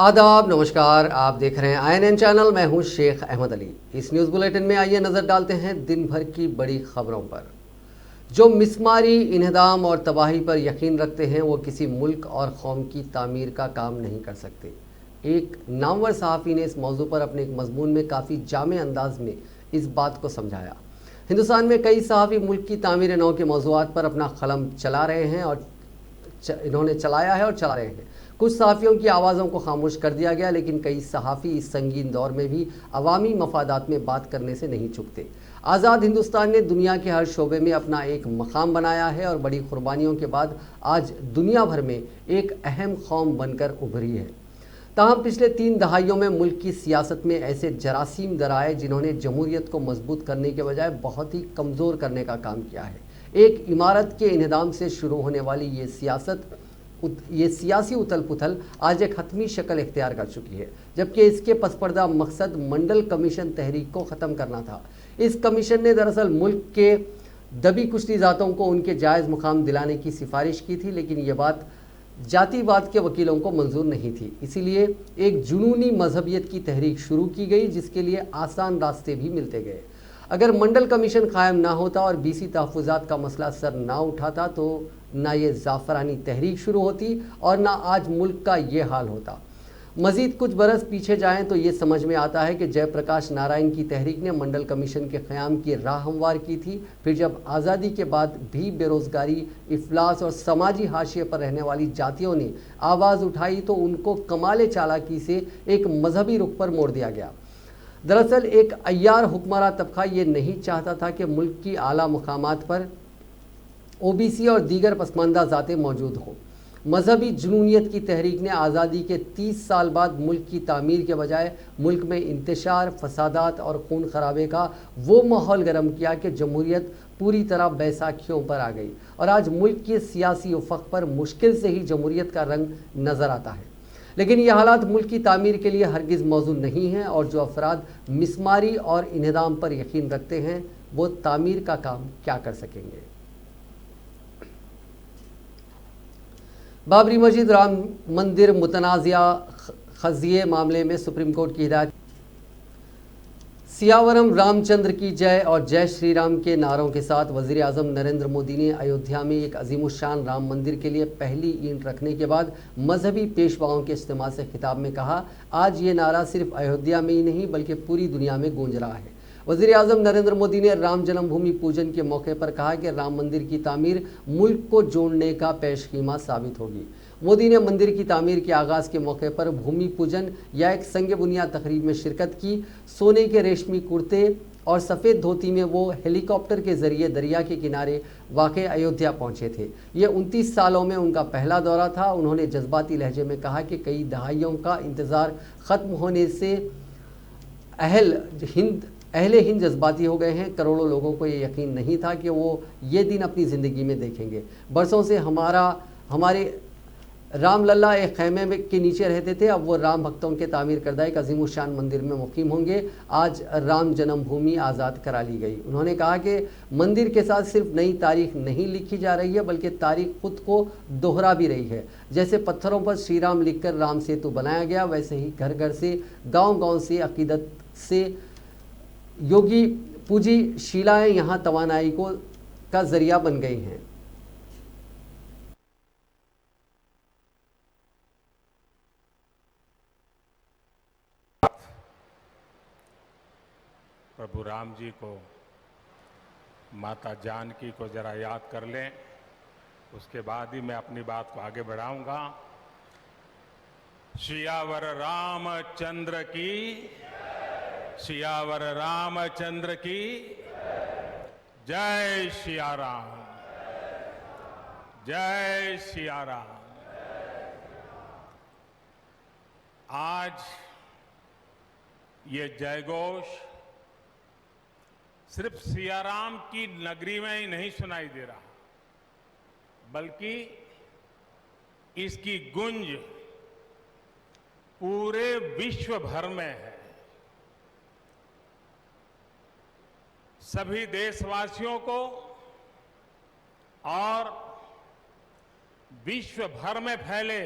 आदाब, नमस्कार। आप देख रहे हैं INN चैनल। मैं हूं शेख अहमद अली। इस न्यूज़ बुलेटिन में आइए नज़र डालते हैं दिन भर की बड़ी खबरों पर। जो मिसमारी, इन्हदाम और तबाही पर यकीन रखते हैं वो किसी मुल्क और कौम की तामीर का काम नहीं कर सकते। एक नामवर सहाफ़ी ने इस मौजू पर अपने एक मजमून में काफ़ी जामे अंदाज में इस बात को समझाया। हिंदुस्तान में कई सहाफ़ी मुल्क की तामीर नौ के मौज़ूआत पर अपना कलम चला रहे हैं और इन्होंने चलाया है और चला रहे हैं। कुछ सहाफ़ियों की आवाज़ों को खामोश कर दिया गया, लेकिन कई सहाफ़ी इस संगीन दौर में भी अवामी मफादात में बात करने से नहीं चूकते। आज़ाद हिंदुस्तान ने दुनिया के हर शोबे में अपना एक मकाम बनाया है और बड़ी कुर्बानियों के बाद आज दुनिया भर में एक अहम कौम बनकर उभरी है। ताहम पिछले 3 दहाइयों में मुल्क की सियासत में ऐसे जरासीम दराए जिन्होंने जमहूरियत को मजबूत करने के बजाय बहुत ही कमज़ोर करने का काम किया है। एक इमारत के इन्हदाम से शुरू होने वाली ये सियासी उथल पुथल आज एक हतमी शक्ल इख्तियार कर चुकी है, जबकि इसके पसपर्दा मकसद मंडल कमीशन तहरीक को ख़त्म करना था। इस कमीशन ने दरअसल मुल्क के दबी कुश्ती ज़ातों को उनके जायज़ मुकाम दिलाने की सिफारिश की थी, लेकिन ये बात जातिवाद के वकीलों को मंजूर नहीं थी। इसीलिए एक जुनूनी मजहबियत की तहरीक शुरू की गई, जिसके लिए आसान रास्ते भी मिलते गए। अगर मंडल कमीशन कायम ना होता और BC तहफ़्फ़ुज़ात का मसला सर ना उठाता तो ना ये ज़ाफ़रानी तहरीक शुरू होती और ना आज मुल्क का ये हाल होता। मज़ीद कुछ बरस पीछे जाएं तो ये समझ में आता है कि जयप्रकाश नारायण की तहरीक ने मंडल कमीशन के क़याम की राह हमवार की थी। फिर जब आज़ादी के बाद भी बेरोज़गारी, इफलास और समाजी हाशिए पर रहने वाली जातियों ने आवाज़ उठाई तो उनको कमाल चालाकी से एक मजहबी रुख पर मोड़ दिया गया। दरअसल एक अय्यार हुक्मरां तबका ये नहीं चाहता था कि मुल्क की आला मुकामात पर OBC और दीगर पसमानदा ज़ातें मौजूद हों। मजहबी जुनूनियत की तहरीक ने आज़ादी के 30 साल बाद मुल्क की तामीर के बजाय मुल्क में इंतशार, फसादात और खून खराबे का वो माहौल गर्म किया कि जमहूरियत पूरी तरह बैसाखियों पर आ गई और आज मुल्क के सियासी उफ़क़ पर मुश्किल से ही जमहूरियत का रंग नज़र आता है। लेकिन ये हालात मुल्क की तामीर के लिए हरगिज़ मौजूद नहीं हैं और जो अफराद मिसमारी और इन्हदाम पर यकीन रखते हैं वो तामीर का काम क्या कर सकेंगे। बाबरी मस्जिद राम मंदिर मुतनाज़िया क़ज़िये मामले में सुप्रीम कोर्ट की हिदायत। सियावरम रामचंद्र की जय और जय श्री राम के नारों के साथ वज़ीर आज़म नरेंद्र मोदी ने अयोध्या में एक अज़ीमुश्शान राम मंदिर के लिए पहली ईंट रखने के बाद मजहबी पेशवाओं के इज्तिमा से खिताब में कहा, आज ये नारा सिर्फ अयोध्या में ही नहीं बल्कि पूरी दुनिया में गूंज रहा है। वज़ीर आज़म नरेंद्र मोदी ने राम जन्मभूमि पूजन के मौके पर कहा कि राम मंदिर की तामीर मुल्क को जोड़ने का पेशकीमा साबित होगी। मोदी ने मंदिर की तामीर के आगाज़ के मौके पर भूमि पूजन या एक संग बुनियाद तकरीब में शिरकत की। सोने के रेशमी कुर्ते और सफ़ेद धोती में वो हेलीकॉप्टर के ज़रिए दरिया के किनारे वाक़े अयोध्या पहुँचे थे। ये 29 सालों में उनका पहला दौरा था। उन्होंने जज्बाती लहजे में कहा कि कई दहाइयों का इंतज़ार ख़त्म होने से अहले हिंद जज्बाती हो गए हैं। करोड़ों लोगों को ये यकीन नहीं था कि वो ये दिन अपनी ज़िंदगी में देखेंगे। बरसों से हमारे राम लल्ला एक खैमे में के नीचे रहते थे, अब वो राम भक्तों के तामीर करदा एक अज़ीमुश्शान मंदिर में मुक़ीम होंगे। आज राम जन्मभूमि आज़ाद करा ली गई। उन्होंने कहा कि मंदिर के साथ सिर्फ नई तारीख नहीं लिखी जा रही है बल्कि तारीख खुद को दोहरा भी रही है। जैसे पत्थरों पर श्री राम लिख कर राम सेतु बनाया गया, वैसे ही घर घर से, गाँव से, अक़ीदत से योगी पूजी शिलाएँ यहाँ तवानाई का ज़रिया बन गई हैं। प्रभु राम जी को, माता जानकी को जरा याद कर लें, उसके बाद ही मैं अपनी बात को आगे बढ़ाऊंगा। सियावर रामचंद्र की, सियावर रामचंद्र की जय सिया राम, जय सिया राम। आज ये जयघोष सिर्फ सियाराम की नगरी में ही नहीं सुनाई दे रहा, बल्कि इसकी गूंज पूरे विश्व भर में है। सभी देशवासियों को और विश्व भर में फैले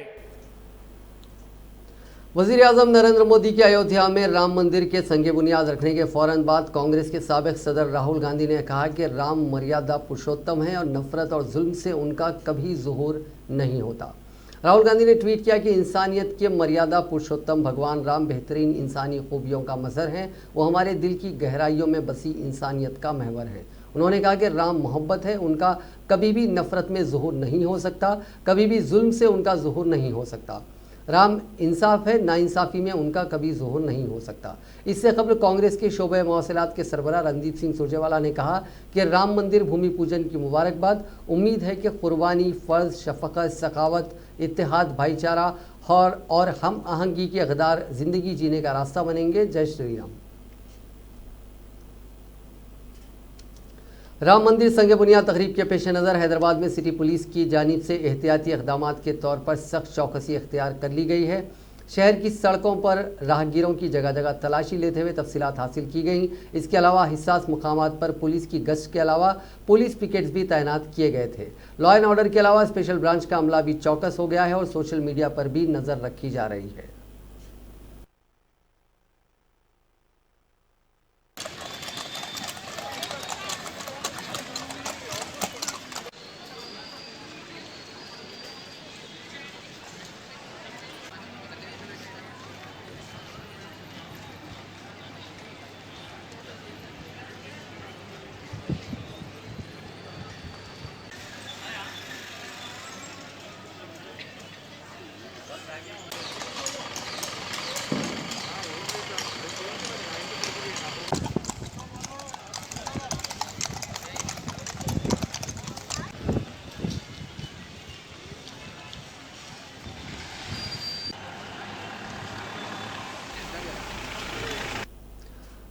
वज़ीर आज़म नरेंद्र मोदी की अयोध्या में राम मंदिर के संगे बुनियाद रखने के फौरन बाद कांग्रेस के साबिक सदर राहुल गांधी ने कहा कि राम मर्यादा पुरुषोत्तम है और नफरत और जुल्म से उनका कभी ज़ुहूर नहीं होता। राहुल गांधी ने ट्वीट किया कि इंसानियत के मर्यादा पुरुषोत्तम भगवान राम बेहतरीन इंसानी खूबियों का मज़हर हैं। वो हमारे दिल की गहराइयों में बसी इंसानियत का महवर है। उन्होंने कहा कि राम मोहब्बत है, उनका कभी भी नफरत में ज़ुहूर नहीं हो सकता, कभी भी जुल्म से उनका ज़ुहूर नहीं हो सकता। राम इंसाफ है, नाइंसाफ़ी में उनका कभी ज़ुहूर नहीं हो सकता। इससे कबल कांग्रेस के शोबे मवासिलात के सरबराह रणदीप सिंह सुरजेवाला ने कहा कि राम मंदिर भूमि पूजन की मुबारकबाद। उम्मीद है कि कुर्बानी, फ़र्ज, शफ़क़त, सखावत, इत्तेहाद, भाईचारा और हम आहंगी की अक़दार ज़िंदगी जीने का रास्ता बनेंगे। जय श्री राम। राम मंदिर संगे बुनियाद तकरीब के पेश नज़र हैदराबाद में सिटी पुलिस की जानिब से एहतियाती इक़दामात के तौर पर सख्त चौकसी इख्तियार कर ली गई है। शहर की सड़कों पर राहगीरों की जगह जगह तलाशी लेते हुए तफसीलात हासिल की गई। इसके अलावा हिस्सास मुकामात पर पुलिस की गश्त के अलावा पुलिस पिकेट्स भी तैनात किए गए थे। लॉ एंड ऑर्डर के अलावा स्पेशल ब्रांच का अमला भी चौकस हो गया है और सोशल मीडिया पर भी नज़र रखी जा रही है।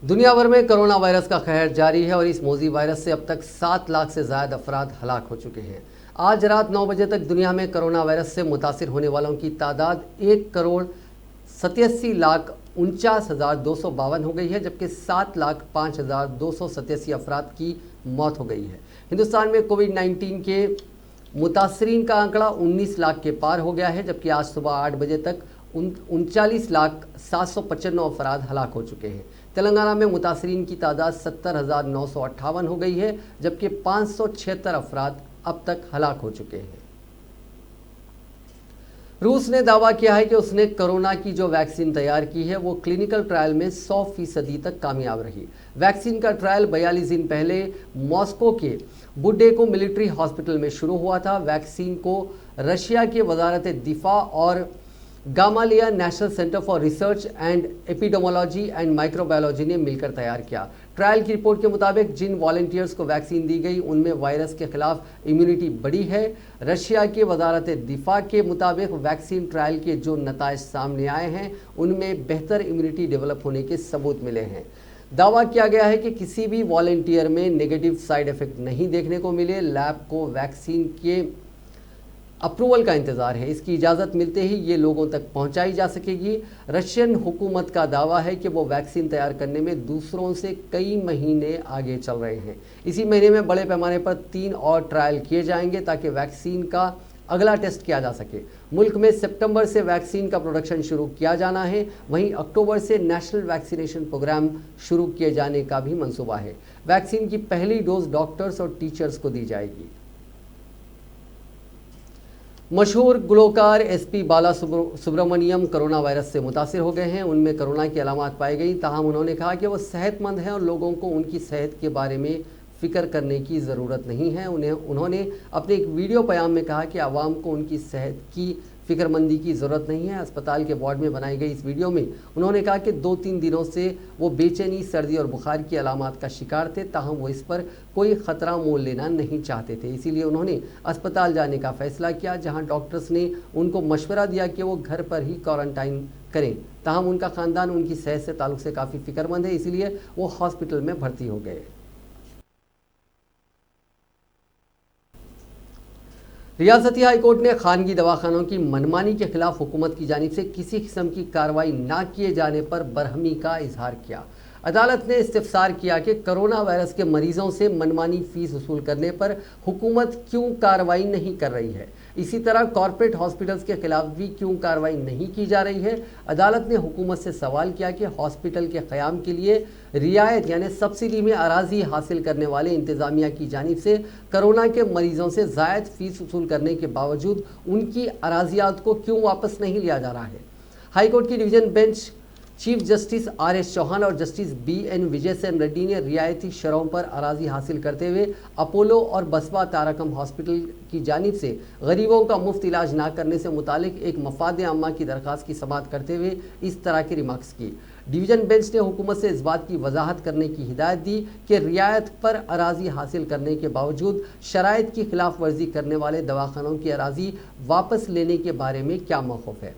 दुनिया भर में कोरोना वायरस का कहर जारी है और इस मौजी वायरस से अब तक 7 लाख से ज़्यादा अफराद हलाक हो चुके हैं। आज रात 9 बजे तक दुनिया में कोरोना वायरस से मुतासिर होने वालों की तादाद 1,87,49,252 हो गई है, जबकि 7,05,287 अफराद की मौत हो गई है। हिंदुस्तान में कोविड-19 के मुतासरीन का आंकड़ा 19 लाख के पार हो गया है, जबकि आज सुबह 8 बजे तक 39,795 अफराद हलाक हो चुके हैं। तेलंगाना में मुतासरीन की तादाद 70,958 हो गई है, जबकि 576 अफराद अब तक हलाक हो चुके हैं। रूस ने दावा किया है कि उसने कोरोना की जो वैक्सीन तैयार की है वो क्लिनिकल ट्रायल में 100% तक कामयाब रही। वैक्सीन का ट्रायल 42 दिन पहले मॉस्को के बुडेको मिलिट्री हॉस्पिटल में शुरू हुआ था। वैक्सीन को रशिया की वजारत दिफा और Gamaleya National Centre for Research and Epidemiology and Microbiology ने मिलकर तैयार किया। ट्रायल की रिपोर्ट के मुताबिक जिन वॉलंटियर्स को वैक्सीन दी गई उनमें वायरस के खिलाफ इम्यूनिटी बढ़ी है। रशिया की वजारत दिफा के मुताबिक वैक्सीन ट्रायल के जो नताइज सामने आए हैं उनमें बेहतर इम्यूनिटी डेवलप होने के सबूत मिले हैं। दावा किया गया है कि किसी भी वॉलंटियर में नेगेटिव साइड इफेक्ट नहीं देखने को मिले। लैब को वैक्सीन के अप्रूवल का इंतज़ार है, इसकी इजाज़त मिलते ही ये लोगों तक पहुंचाई जा सकेगी। रशियन हुकूमत का दावा है कि वो वैक्सीन तैयार करने में दूसरों से कई महीने आगे चल रहे हैं। इसी महीने में बड़े पैमाने पर 3 और ट्रायल किए जाएंगे ताकि वैक्सीन का अगला टेस्ट किया जा सके। मुल्क में सितंबर से वैक्सीन का प्रोडक्शन शुरू किया जाना है, वहीं अक्टूबर से नेशनल वैक्सीनेशन प्रोग्राम शुरू किए जाने का भी मंसूबा है। वैक्सीन की पहली डोज डॉक्टर्स और टीचर्स को दी जाएगी। मशहूर गुलकार एसपी बाला सुब्रमण्यम कोरोना वायरस से मुतासिर हो गए हैं। उनमें कोरोना की अलामत पाई गई, ताहम उन्होंने कहा कि वो सेहतमंद हैं और लोगों को उनकी सेहत के बारे में फ़िक्र करने की ज़रूरत नहीं है। उन्होंने अपने एक वीडियो बयान में कहा कि आवाम को उनकी सेहत की फ़िक्रमंदी की ज़रूरत नहीं है। अस्पताल के वार्ड में बनाई गई इस वीडियो में उन्होंने कहा कि 2-3 दिनों से वो बेचैनी, सर्दी और बुखार की अलामत का शिकार थे, ताहम वो इस पर कोई ख़तरा मोल लेना नहीं चाहते थे। इसीलिए उन्होंने अस्पताल जाने का फ़ैसला किया, जहां डॉक्टर्स ने उनको मशवरा दिया कि वो घर पर ही क्वारंटाइन करें। ताहम उनका ख़ानदान उनकी सेहत से ताल्लुक़ से काफ़ी फ़िक्रमंद है, इसीलिए वो हॉस्पिटल में भर्ती हो गए। रियासती हाई कोर्ट ने खानगी दवाखानों की मनमानी के खिलाफ हुकूमत की जानिब से किसी किस्म की कार्रवाई न किए जाने पर बरहमी का इजहार किया। अदालत ने इस्तिफसार किया कि कोरोना वायरस के मरीजों से मनमानी फीस वसूल करने पर हुकूमत क्यों कार्रवाई नहीं कर रही है। इसी तरह कॉरपोरेट हॉस्पिटल्स के खिलाफ भी क्यों कार्रवाई नहीं की जा रही है। अदालत ने हुकूमत से सवाल किया कि हॉस्पिटल के क़याम के लिए रियायत यानी सब्सिडी में अराजी हासिल करने वाले इंतजामिया की जानिब से कोरोना के मरीजों से ज़ायद फीस वसूल करने के बावजूद उनकी अराजियात को क्यों वापस नहीं लिया जा रहा है। हाईकोर्ट की division bench chief justice R S. Chauhan और जस्टिस बी.एन. विजय सेन रेड्डी ने रियायती शरहों पर अराजी हासिल करते हुए अपोलो और बसवा तारकम हॉस्पिटल की जानिब से गरीबों का मुफ्त इलाज ना करने से मुतालिक एक मफाद आम्मा की दरख्वास्त की समाअत करते हुए इस तरह के रिमार्क्स की। डिवीजन बेंच ने हुकूमत से इस बात की वजाहत करने की हिदायत दी कि रियायत पर अराजी हासिल करने के बावजूद शराइत की खिलाफ वर्जी करने वाले दवाखानों की अराजी वापस लेने के बारे में क्या मौक़िफ़ है।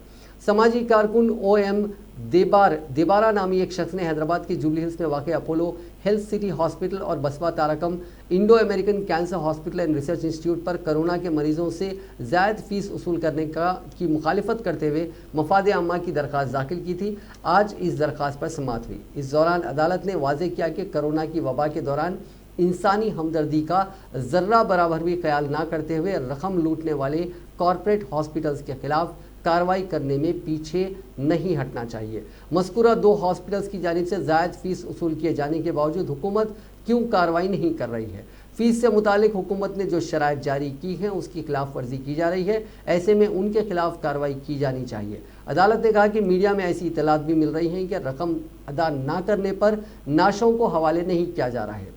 समाजी कारकुन O.M. देबारा नामी एक शख्स ने हैदराबाद के जुबली हिल्स में वाक़ अपोलो हेल्थ सिटी हॉस्पिटल और Basavatarakam Indo American cancer hospital and research institute पर कोरोना के मरीजों से ज़ायद फीस वसूल करने की मुखालिफत करते हुए मफाद आम्मा की दरख्वास्त दाखिल की थी। आज इस दरख्वास्त पर समाअत हुई। इस दौरान अदालत ने वाज़ेह किया कि कोरोना की वबा के दौरान इंसानी हमदर्दी का ज़र्रा बराबर भी ख्याल ना करते हुए रकम लूटने वाले कॉरपोरेट हॉस्पिटल्स के खिलाफ कार्रवाई करने में पीछे नहीं हटना चाहिए। मज़कूरा 2 हॉस्पिटल्स की जानिब से ज़ायद फीस वसूल किए जाने के बावजूद हुकूमत क्यों कार्रवाई नहीं कर रही है। फीस से मुतालिक हुकूमत ने जो शराइत जारी की हैं उसकी खिलाफ वर्जी की जा रही है। ऐसे में उनके खिलाफ कार्रवाई की जानी चाहिए। अदालत ने कहा कि मीडिया में ऐसी इतलात भी मिल रही हैं कि रकम अदा ना करने पर नाशों को हवाले नहीं किया जा रहा है।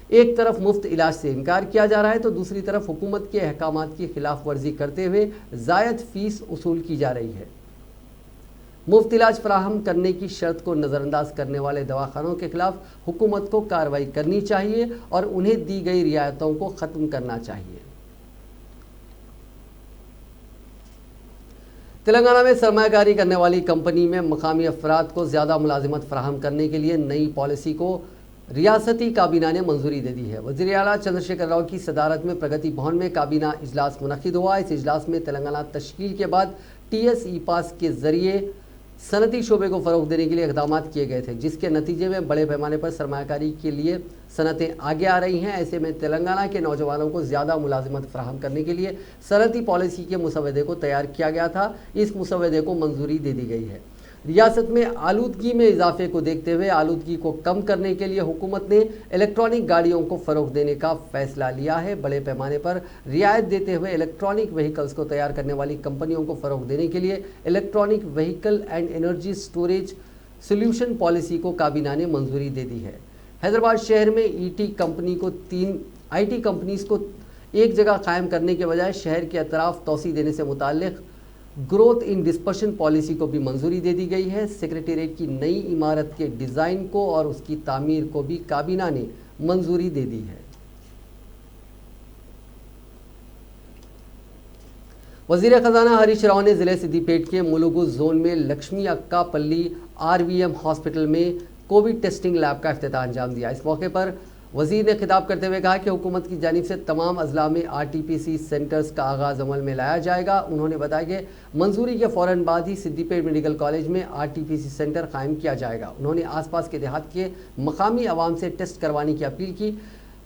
एक तरफ मुफ्त इलाज से इनकार किया जा रहा है तो दूसरी तरफ हुकूमत के अहकामात की खिलाफ वर्जी करते हुए ज़ायद फीस वसूल की जा रही है। मुफ्त इलाज फराहम करने की शर्त को नज़रअंदाज करने वाले दवाखानों के खिलाफ हुकूमत को कार्रवाई करनी चाहिए और उन्हें दी गई रियायतों को ख़त्म करना चाहिए। तेलंगाना में सरमायाकारी करने वाली कंपनी में मकामी अफराद को ज़्यादा मुलाजिमत फराहम करने के लिए नई पॉलिसी को रियासती काबीना ने मंजूरी दे दी है। वज़ीर आला चंद्रशेखर राव की सदारत में प्रगति भवन में काबीना इजलास मुनक़िद हुआ। इस इजलास में तेलंगाना तश्कील के बाद TS ई-पास के ज़रिए सनती शोबे को फ़रोग़ देने के लिए इक़दाम किए गए थे, जिसके नतीजे में बड़े पैमाने पर सरमायाकारी के लिए सनतें आगे आ रही हैं। ऐसे में तेलंगाना के नौजवानों को ज़्यादा मुलाजिमत फराहम करने के लिए सनती पॉलिसी के मुसवदे को तैयार किया गया था। इस मुसवदे को मंजूरी दे दी गई है। रियासत में आलूदगी में इजाफे को देखते हुए आलूदगी को कम करने के लिए हुकूमत ने इलेक्ट्रॉनिक गाड़ियों को फ़रोग़ देने का फ़ैसला लिया है। बड़े पैमाने पर रियायत देते हुए इलेक्ट्रॉनिक व्हीकल्स को तैयार करने वाली कंपनियों को फ़रोग़ देने के लिए electronic vehicle and energy storage solution policy को काबीना ने मंजूरी दे दी है। हैदराबाद शहर में IT कंपनीज़ को एक जगह कायम करने के बजाय शहर के अतराफ तोसी देने से मुताल्लिक़ ग्रोथ इन डिस्पर्शन पॉलिसी को भी मंजूरी दे दी गई है। सेक्रेटेरिएट की नई इमारत के डिज़ाइन को और उसकी तामीर को भी काबीना ने मंजूरी दे दी है। वज़ीर ख़जाना हरीश राव ने ज़िले सिद्दीपेट के मुलुगु जोन में लक्ष्मी अक्का पल्ली RVM हॉस्पिटल में कोविड टेस्टिंग लैब का इफ्तिताह अंजाम दिया। इस मौके पर वज़ीर ने खिताब करते हुए कहा कि हुकूमत की जानिब से तमाम अजला में RTPC सेंटर्स का आगाज़ अमल में लाया जाएगा। उन्होंने बताया कि मंजूरी के फ़ौरन बाद ही सिद्दीपेट मेडिकल कॉलेज में RTPC सेंटर कायम किया जाएगा। उन्होंने आसपास के देहात के मकामी आवाम से टेस्ट करवाने की अपील की।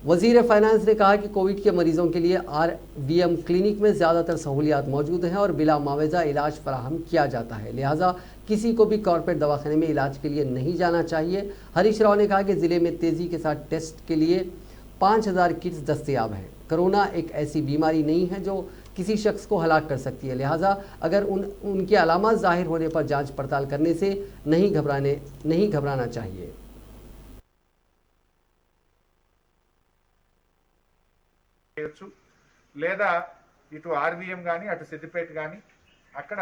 वज़ीर फ़ाइनेंस ने कहा कि कोविड के मरीज़ों के लिए RVM क्लिनिक में ज़्यादातर सहूलियात मौजूद हैं और बिला मुआवजा इलाज फराहम किया जाता है, लिहाजा किसी को भी कॉर्पोरेट दवाखाने में इलाज के लिए नहीं जाना चाहिए। हरीश राव ने कहा कि ज़िले में तेज़ी के साथ टेस्ट के लिए 5000 किट्स दस्तयाब हैं। कोरोना एक ऐसी बीमारी नहीं है जो किसी शख्स को हलाक कर सकती है, लिहाजा अगर उनके अलामात ज़ाहिर होने पर जाँच पड़ताल करने से नहीं घबराना चाहिए। లేదా ఇటు RVM కానీ అటు సిద్దిపేట కానీ అక్కడ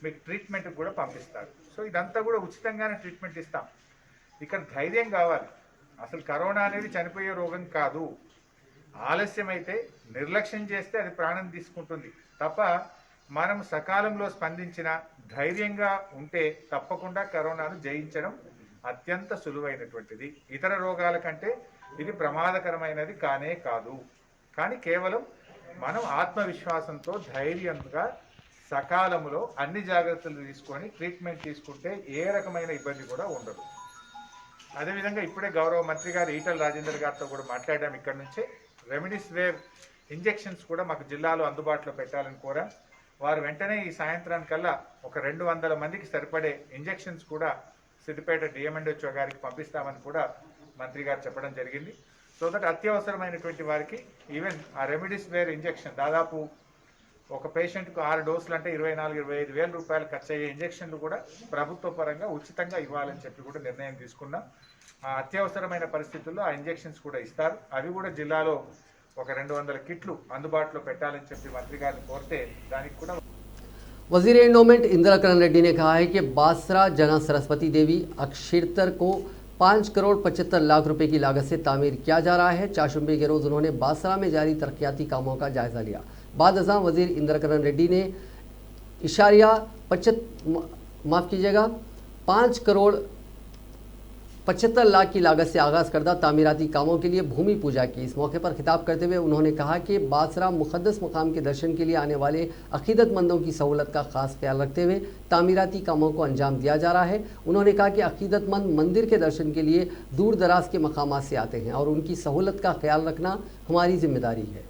మీకు ట్రీట్మెంట్ కూడా పంపిస్తారు. సో ఇదంతా కూడా ఉచితంగానే ట్రీట్మెంట్ ఇస్తాం. ఇక్కడ ధైర్యం కావాలి. అసలు కరోనా అనేది చనిపోయే రోగం కాదు. ఆలస్యమైతే నిర్లక్ష్యం చేస్తే అది ప్రాణం తీసుకుంటుంది తప్ప మనం సకాలంలో స్పందించిన ధైర్యంగా ఉంటే తప్పకుండా కరోనాను జయించడం అత్యంత సులువైనటువంటిది. ఇతర రోగాల కంటే ఇది ప్రమాదకరమైనది కానే కాదు. కానీ కేవలం మనం ఆత్మవిశ్వాసంతో ధైర్యంగా సకాలంలో అన్ని జాగ్రత్తలు తీసుకొని ట్రీట్మెంట్ తీసుకుంటే ఏ రకమైన ఇబ్బంది కూడా ఉండదు. అదేవిధంగా ఇప్పుడే గౌరవ మంత్రి గారు ఈటల రాజేందర్ గారితో కూడా మాట్లాడాం. ఇక్కడ నుంచే రెమిడిసివిర్ ఇంజెక్షన్స్ కూడా మాకు జిల్లాలో అందుబాటులో పెట్టాలని కోరా. వారు వెంటనే ఈ సాయంత్రానికల్లా ఒక 200 మందికి సరిపడే ఇంజెక్షన్స్ కూడా సిద్దిపేట డిఎంఎండ్హెచ్ఓ గారికి పంపిస్తామని కూడా మంత్రి గారు చెప్పడం జరిగింది. సో దట్ అత్యవసరమైనటువంటి వారికి ఈవెన్ ఆ రెమిడిసివిర్ ఇంజెక్షన్ దాదాపు ఒక పేషెంట్కు 6 డోసులు అంటే 24-25 వేల రూపాయలు ఖర్చు అయ్యే ఇంజెక్షన్లు కూడా ప్రభుత్వ పరంగా ఉచితంగా ఇవ్వాలని చెప్పి కూడా నిర్ణయం తీసుకున్నాం. ఆ అత్యవసరమైన పరిస్థితుల్లో ఆ ఇంజెక్షన్స్ కూడా ఇస్తారు. అవి కూడా జిల్లాలో ఒక 200 కిట్లు అందుబాటులో పెట్టాలని చెప్పి మంత్రి గారిని కోరితే దానికి కూడా वजीर एंडोमेंट इंदिरा करण रेड्डी ने कहा है कि बासरा जना सरस्वती देवी अक्षितर को 5 करोड़ 75 लाख रुपए की लागत से तामीर किया जा रहा है। चाशुम्बे के रोज उन्होंने बासरा में जारी तरक्याती कामों का जायजा लिया। बाद अज़ां वजीर इंदिरा करण रेड्डी ने इशारिया 5 करोड़ 75 लाख की लागत से आगाज़ करदा तामीराती कामों के लिए भूमि पूजा की। इस मौके पर खिताब करते हुए उन्होंने कहा कि बासरा मुक़द्दस मुकाम के दर्शन के लिए आने वाले अक़ीदतमंदों की सहूलत का ख़ास ख्याल रखते हुए तामीराती कामों को अंजाम दिया जा रहा है। उन्होंने कहा कि अक़ीदतमंद मंदिर के दर्शन के लिए दूर दराज के मकामात से आते हैं और उनकी सहूलत का ख्याल रखना हमारी जिम्मेदारी है।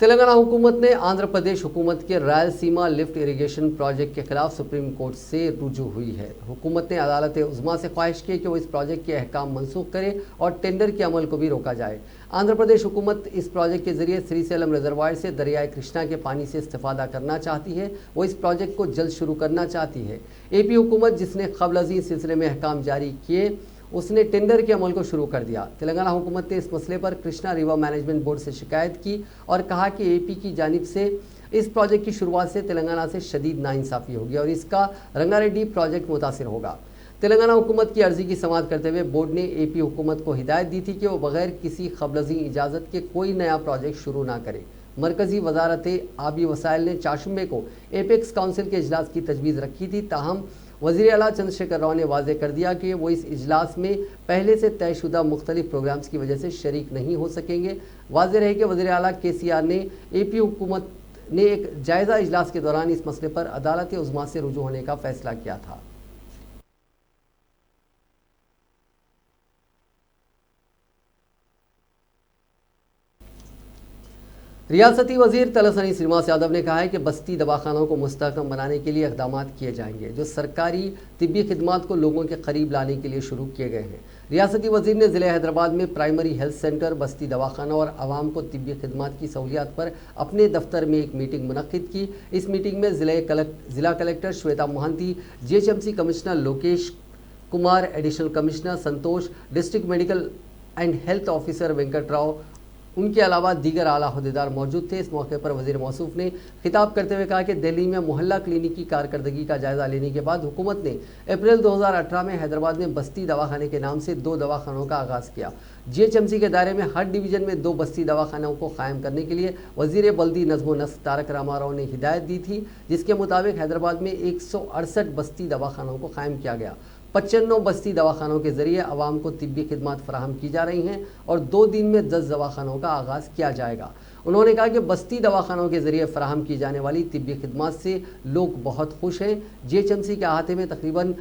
तेलंगाना हुकूमत ने आंध्र प्रदेश हुकूमत के रायलसीमा लिफ्ट इरिगेशन प्रोजेक्ट के खिलाफ सुप्रीम कोर्ट से रुजू हुई है। हुकूमत ने अदालत उज़्मा से ख्वाहिश की कि वो इस प्रोजेक्ट के अहकाम मनसूख करे और टेंडर के अमल को भी रोका जाए। आंध्र प्रदेश हुकूमत इस प्रोजेक्ट के जरिए श्रीशैलम रिजर्वायर से दरियाए कृष्णा के पानी से इस्तेफादा करना चाहती है। वो इस प्रोजेक्ट को जल्द शुरू करना चाहती है। एपी हुकूमत जिसने क़ब्ल सिलसिले में अहकाम जारी किए उसने टेंडर के अमल को शुरू कर दिया। तेलंगाना हुकूमत ने इस मसले पर कृष्णा रिवर मैनेजमेंट बोर्ड से शिकायत की और कहा कि एपी की जानिब से इस प्रोजेक्ट की शुरुआत से तेलंगाना से शदीद नाइंसाफ़ी होगी और इसका रंगारेड्डी प्रोजेक्ट मुतासिर होगा। तेलंगाना हुकूमत की अर्जी की समाअत करते हुए बोर्ड ने एपी हुकूमत को हिदायत दी थी कि वो बगैर किसी क़ब्ल इजाज़त के कोई नया प्रोजेक्ट शुरू ना करे। मरकज़ी वजारत आबी वसाइल ने चाशुम्बे को एपेक्स काउंसिल के इजलास की तजवीज़ रखी थी। ताहम वज़ीर आला चंद्रशेखर राव ने वाज़े कर दिया कि वो इस इजलास में पहले से तयशुदा मुख्तलिफ प्रोग्राम्स की वजह से शरीक नहीं हो सकेंगे। वाज़े रहे कि वज़ीर आला KCR ने एपी हुकूमत ने एक जायज़ा इजलास के दौरान इस मसले पर अदालत उज़्मा से रुजू होने का फैसला किया था। रियासती वजीर तलसानी श्रीनिवास यादव ने कहा है कि बस्ती दवाखानों को मुस्तहकम बनाने के लिए इक़दाम किए जाएंगे जो सरकारी तिब्बी खिदमात को लोगों के करीब लाने के लिए शुरू किए गए हैं। रियासती वजीर ने ज़िले हैदराबाद में प्राइमरी हेल्थ सेंटर, बस्ती दवाखाना और आवाम को तिब्बी खिदमात की सहूलियात पर अपने दफ्तर में एक मीटिंग मुनक्किद की। इस मीटिंग में ज़िला collector Shweta Mohanty, GHMC commissioner Lokesh Kumar, additional commissioner Santosh, district medical and health officer Venkat Rao, उनके अलावा दीगर आला अहदेदार मौजूद थे। इस मौके पर वज़ीर मौसूफ ने खिताब करते हुए कहा कि दिल्ली में मोहल्ला क्लिनिक की कारकर्दगी का जायज़ा लेने के बाद हुकूमत ने अप्रैल 2018 में हैदराबाद में बस्ती दवाखाने के नाम से 2 दवाखानों का आगाज़ किया। GHMC के दायरे में हर डिवीज़न में 2 बस्ती दवाखानों को कायम करने के लिए वज़ीर बल्दी नज़्म व नस्क तारक रामाराव ने हिदायत दी थी, जिसके मुताबिक हैदराबाद में 168 बस्ती दवाखानों को कायम किया गया। 95 बस्ती दवाखानों के जरिए आवाम को तिब्बी खिदमात फराहम की जा रही हैं और 2 दिन में 10 दवाखानों का आगाज़ किया जाएगा। उन्होंने कहा कि बस्ती दवाखानों के जरिए फराहम की जाने वाली तिब्बी खिदमात से लोग बहुत खुश हैं। GHMC के अहाते में तकरीबन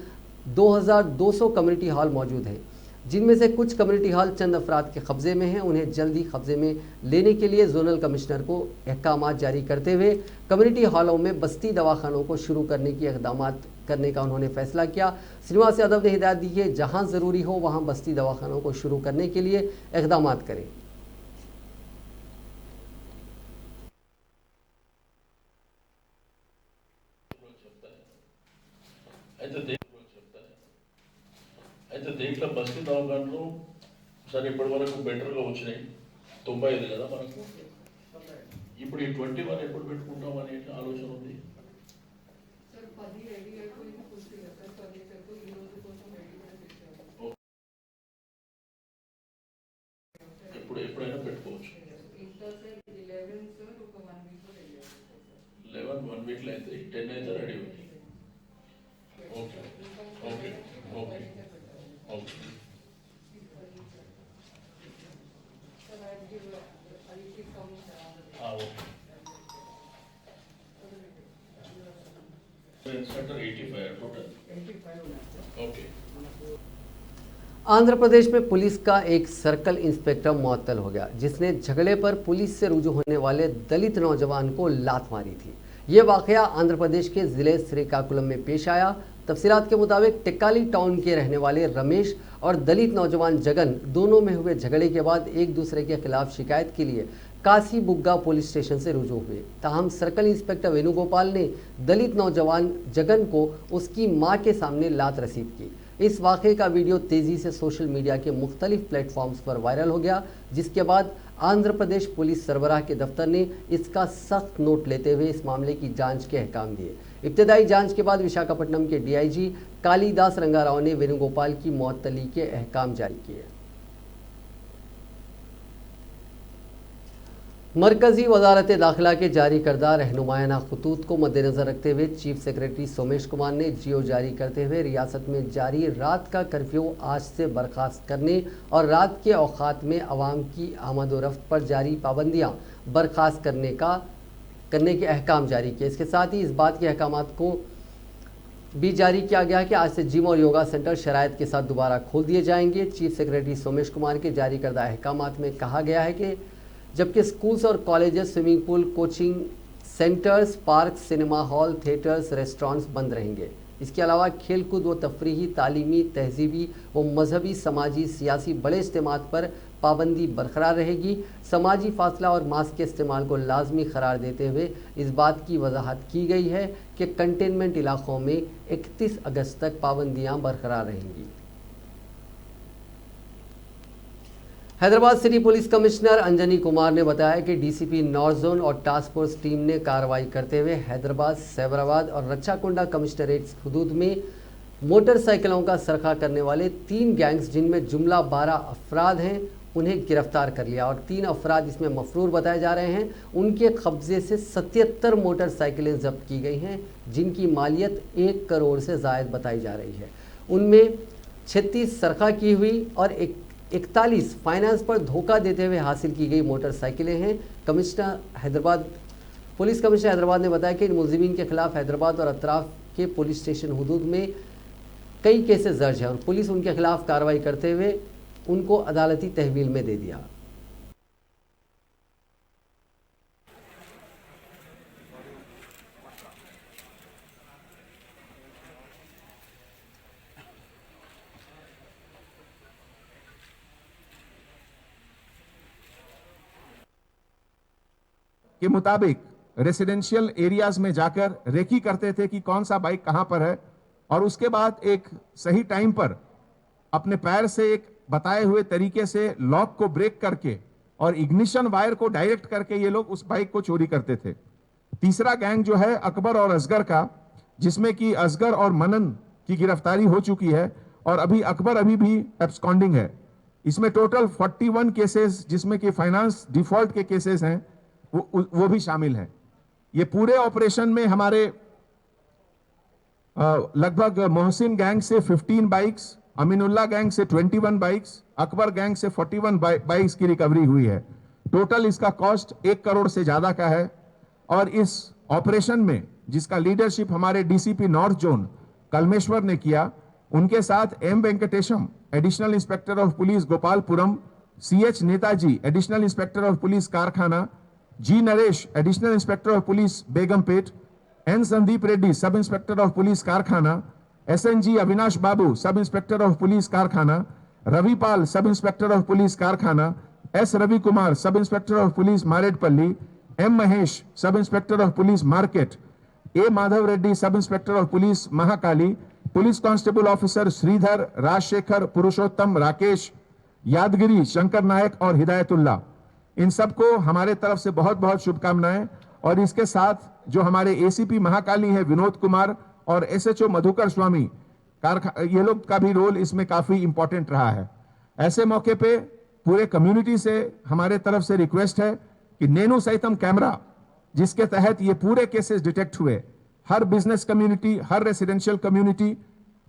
2200 कम्युनिटी हॉल मौजूद हैं, जिनमें से कुछ कम्युनिटी हॉल चंद अफराद के कब्ज़े में हैं। उन्हें जल्दी कब्ज़े में लेने के लिए जोनल कमिश्नर को अहकाम जारी करते हुए कम्युनिटी हॉलों में बस्ती दवाखानों को शुरू करने की इक़दाम करने का उन्होंने फैसला किया। श्रीनिवास यादव ने हिदायत दी कि जहां ज़रूरी हो वहां बस्ती दवाखानों को शुरू करने के लिए इक़दाम करें। అయితే దీంట్లో బస్తీ దవాఖానలు సరే ఇప్పటి వరకు బెటర్గా వచ్చినాయి, 95 కదా మనకు. ఇప్పుడు ఈ 21 ఎప్పుడు పెట్టుకుంటాం అనే ఆలోచన ఉంది. ఎప్పుడైనా పెట్టుకోవచ్చు. 11 1 వీక్లో అయితే 10 అయితే రెడీ ఉంది. Okay okay okay okay. Andhra Pradesh में पुलिस का एक सर्कल इंस्पेक्टर मुअत्तल हो गया, जिसने झगड़े पर पुलिस से रुजू होने वाले दलित नौजवान को लात मारी थी। ये वाकया आंध्र प्रदेश के जिले श्रीकाकुलम में पेश आया। तफसीलात के मुताबिक टेक्काली टाउन के रहने वाले रमेश और दलित नौजवान जगन दोनों में हुए झगड़े के बाद एक दूसरे के खिलाफ शिकायत के लिए कासीबुग्गा पुलिस स्टेशन से रुजू हुए। ताहम सर्कल इंस्पेक्टर वेणुगोपाल ने दलित नौजवान जगन को उसकी मां के सामने लात रसीद की। इस वाक़े का वीडियो तेज़ी से सोशल मीडिया के मुख्तलिफ प्लेटफॉर्म्स पर वायरल हो गया, जिसके बाद आंध्र प्रदेश पुलिस सरबराह के दफ्तर ने इसका सख्त नोट लेते हुए इस मामले की जांच के अहकाम दिए। इब्तदाई जांच के बाद विशाखापट्टनम के डीआईजी कालीदास रंगाराव ने वेणुगोपाल की मुअत्तली के अहकाम जारी किए। मरकजी वजारत दाखिला के जारी करदा रहनुमायाना खतूत को मद्देनजर रखते हुए चीफ सेक्रेटरी सोमेश कुमार ने जियो जारी करते हुए रियासत में जारी रात का कर्फ्यू आज से बर्खास्त करने और रात के औकात में आवाम की आमद व रफ्त पर जारी पाबंदियां बर्खास्त करने के अहकाम जारी किए। इसके साथ ही इस बात के अहकामात को भी जारी किया गया कि आज से जिम और योगा सेंटर शराइत के साथ दोबारा खोल दिए जाएंगे। चीफ सेक्रेटरी सोमेश कुमार के जारी करदा अहकामात में कहा गया है कि जबकि स्कूल्स और colleges, swimming pool, coaching centres, park, cinema hall, theatres, restaurants बंद रहेंगे। इसके अलावा खेल कूद व तफरीही, तालीमी, तहजीबी व मजहबी, समाजी, सियासी बड़े इज्तिमात पर पाबंदी बरकरार रहेगी। समाजी फासला और मास्क के इस्तेमाल को लाजमी करार देते हुए इस बात की वजाहत की गई है कि कंटेनमेंट इलाकों में 31 अगस्त तक पाबंदियाँ बरकरार रहेंगी। Hyderabad city police commissioner Anjani Kumar ने बताया कि डीसीपी नॉर्थ जोन और टास्क फोर्स टीम ने कार्रवाई करते हुए हैदराबाद, सैबराबाद और रच्चाकुंडा कमिश्नरेट हदूद में मोटरसाइकिलों का सरखा करने वाले 3 गैंग्स, जिनमें जुमला 12 अफराद हैं, उन्हें गिरफ्तार कर लिया और 3 अफराद इसमें मफरूर बताए जा रहे हैं। उनके कब्जे से 77 मोटरसाइकिलें जब्त की गई हैं, जिनकी मालियत 1 करोड़ से ज़ायद बताई जा रही है। उनमें 36 सरखा की हुई और 41 फाइनेंस पर धोखा देते हुए हासिल की गई मोटरसाइकिलें हैं। पुलिस कमिश्नर हैदराबाद ने बताया कि इन मुलजिमीन के खिलाफ हैदराबाद और अतराफ के पुलिस स्टेशन हुदूद में कई केसेस दर्ज हैं और पुलिस उनके खिलाफ कार्रवाई करते हुए उनको अदालती तहवील में दे दिया। के मुताबिक रेसिडेंशियल एरियाज में जाकर रेकी करते थे कि कौन सा बाइक कहां पर है और उसके बाद एक सही टाइम पर अपने पैर से एक बताए हुए तरीके से लॉक को ब्रेक करके और इग्निशन वायर को डायरेक्ट करके ये लोग उस बाइक को चोरी करते थे। तीसरा गैंग जो है अकबर और असगर का, जिसमें कि असगर और मनन की गिरफ्तारी हो चुकी है और अभी अकबर अभी भी एब्सकॉन्डिंग है। इसमें टोटल 41 केसेस, जिसमें कि फाइनेंस डिफॉल्ट के केसेस हैं, वो भी शामिल हैं। ये पूरे ऑपरेशन में हमारे लगभग मोहसिन गैंग से 15 बाइक्स, अमीनुल्लाह गैंग से 21 बाइक्स, अकबर गैंग से 41 बाइक्स की रिकवरी हुई है। टोटल इसका कॉस्ट 1 करोड़ से ज्यादा का है और इस ऑपरेशन में जिसका लीडरशिप हमारे डीसीपी नॉर्थ जोन कलमेश्वर ने किया, उनके साथ M Venkatesham additional inspector of police Gopalapuram, CH Netaji additional inspector of police Karkhana, G Naresh additional inspector of police Begumpet, N Sandeep Reddy sub inspector of police Karkhana, SNG Avinash Babu sub inspector of police Karkhana, Ravipal sub inspector of police Karkhana, S Ravi Kumar sub inspector of police Marredpally, M Mahesh sub inspector of police market, A Madhav Reddy sub inspector of police Mahakali, police constable officer Sridhar, Rajasekhar, Purushottam, Rakesh, Yadagiri, Shankar Nayak और हिदायतुल्लाह, इन सबको हमारे तरफ से बहुत बहुत शुभकामनाएं। और इसके साथ जो हमारे एसीपी महाकाली है विनोद कुमार और एसएचओ मधुकर स्वामी, ये लोग का भी रोल इसमें काफी इंपॉर्टेंट रहा है। ऐसे मौके पे पूरे कम्युनिटी से हमारे तरफ से रिक्वेस्ट है कि नेनु सैतम कैमरा, जिसके तहत ये पूरे केसेस डिटेक्ट हुए, हर बिजनेस कम्युनिटी, हर रेसिडेंशियल कम्युनिटी,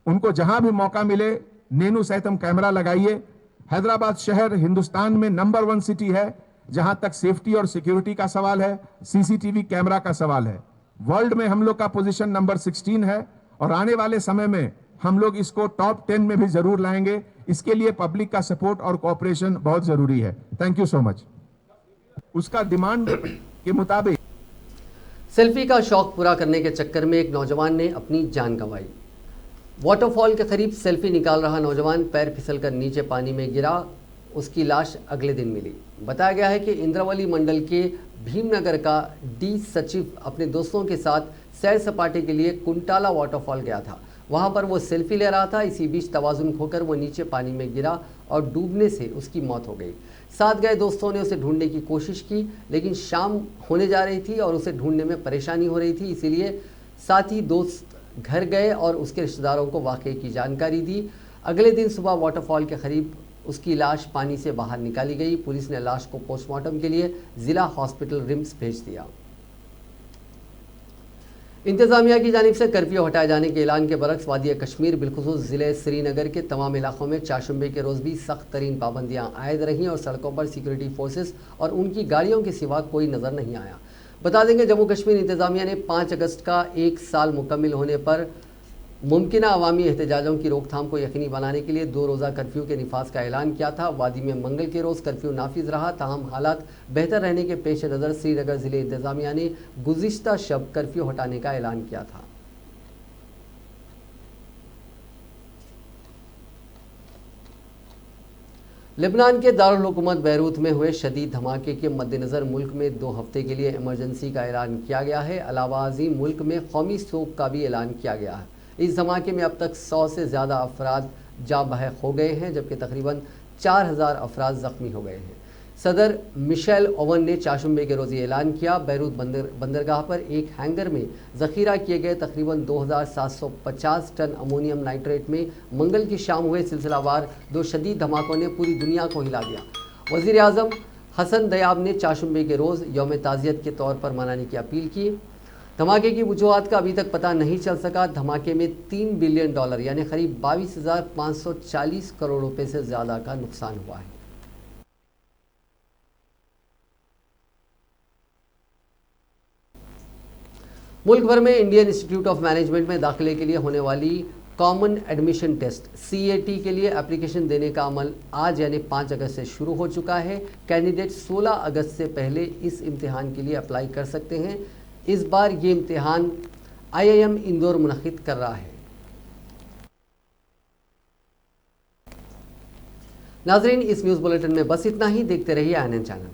उनको जहां भी मौका मिले नेनु सैतम कैमरा लगाइए। हैदराबाद शहर हिंदुस्तान में नंबर 1 सिटी है जहां तक सेफ्टी और सिक्योरिटी का सवाल है, सीसीटीवी कैमरा का सवाल है। वर्ल्ड में हम लोग का पोजीशन नंबर 16 है और आने वाले समय में हम लोग इसको टॉप 10 में भी जरूर लाएंगे। इसके लिए पब्लिक का सपोर्ट और कोऑपरेशन बहुत जरूरी है। Thank you so much. उसका डिमांड के मुताबिक सेल्फी का शौक पूरा करने के चक्कर में एक नौजवान ने अपनी जान गंवाई। वाटरफॉल के करीब सेल्फी निकाल रहा नौजवान पैर फिसलकर नीचे पानी में गिरा। उसकी लाश अगले दिन मिली। बताया गया है कि इंद्रावली मंडल के भीमनगर का डी सचिव अपने दोस्तों के साथ सैर सपाटे के लिए कुंटाला वाटरफॉल गया था। वहां पर वो सेल्फी ले रहा था। इसी बीच तवाजुन खोकर वो नीचे पानी में गिरा और डूबने से उसकी मौत हो गई। साथ गए दोस्तों ने उसे ढूंढने की कोशिश की, लेकिन शाम होने जा रही थी और उसे ढूंढने में परेशानी हो रही थी। इसीलिए साथी दोस्त घर गए और उसके रिश्तेदारों को वाक़ये की जानकारी दी। अगले दिन सुबह वाटरफॉल के करीब उसकी लाश पानी से बाहर निकाली गई। पुलिस ने लाश को पोस्टमार्टम के लिए जिला हॉस्पिटल रिम्स भेज दिया। इंतजामिया की जानिब से कर्फ्यू हटाए जाने के ऐलान के बरक्स वादी कश्मीर बिलखुसूस ज़िले श्रीनगर के तमाम इलाकों में चारशंबे के रोज़ भी सख्त तरीन पाबंदियाँ आयद रहीं और सड़कों पर सिक्योरिटी फोर्सेस और उनकी गाड़ियों के सिवा कोई नज़र नहीं आया। बता देंगे जम्मू कश्मीर इंतजामिया ने 5 अगस्त का 1 साल मुकम्मिल होने पर मुमकिना अवामी एहतजाजों की रोकथाम को यकीनी बनाने के लिए 2 रोज़ा कर्फ्यू के निफाज का ऐलान किया था। वादी में मंगल के रोज़ कर्फ्यू नाफिज रहा। ताहम हालात बेहतर रहने के पेश नज़र श्रीनगर ज़िले इंतजामिया ने गुज़िश्ता शब कर्फ्यू हटाने का ऐलान किया था। लेबनान के दारुल हुकूमत बैरूत में हुए शदीद धमाके के मद्देनज़र मुल्क में 2 हफ्ते के लिए इमरजेंसी का ऐलान किया गया है। अलावा अज़ीम मुल्क में कौमी शोक का भी ऐलान किया गया है। इस धमाके में अब तक 100 से ज़्यादा अफराद जाँ बहक हो गए हैं, जबकि तकरीबन 4000 अफराद ज़ख्मी हो गए हैं। सदर मिशेल ओवन ने चारशंबे के रोज़ ऐलान किया। बैरूत बंदरगाह पर एक हैंगर में ज़ख़ीरा किए गए तकरीबन 2750 टन अमोनियम नाइट्रेट में मंगल की शाम हुए सिलसिलावार 2 शदीद धमाकों ने पूरी दुनिया को हिला दिया। वज़ीर आज़म हसन दयाब ने चारशंबे के रोज़ यौम ताज़ियत के तौर पर मनाने की अपील की। धमाके की वजूहात का अभी तक पता नहीं चल सका। धमाके में $3 बिलियन यानी करीब 22,540 करोड़ रुपए से ज़्यादा का नुकसान हुआ है। मुल्क भर में इंडियन इंस्टीट्यूट ऑफ मैनेजमेंट में दाखिले के लिए होने वाली कॉमन एडमिशन टेस्ट CAT के लिए एप्लीकेशन देने का अमल आज यानी 5 अगस्त से शुरू हो चुका है। कैंडिडेट 16 अगस्त से पहले इस इम्तिहान के लिए अप्लाई कर सकते हैं। इस बार ये इम्तिहान IIM इंदौर मुनक़िद कर रहा है। नाज़रीन, इस न्यूज़ बुलेटिन में बस इतना ही। देखते रहिए INN चैनल।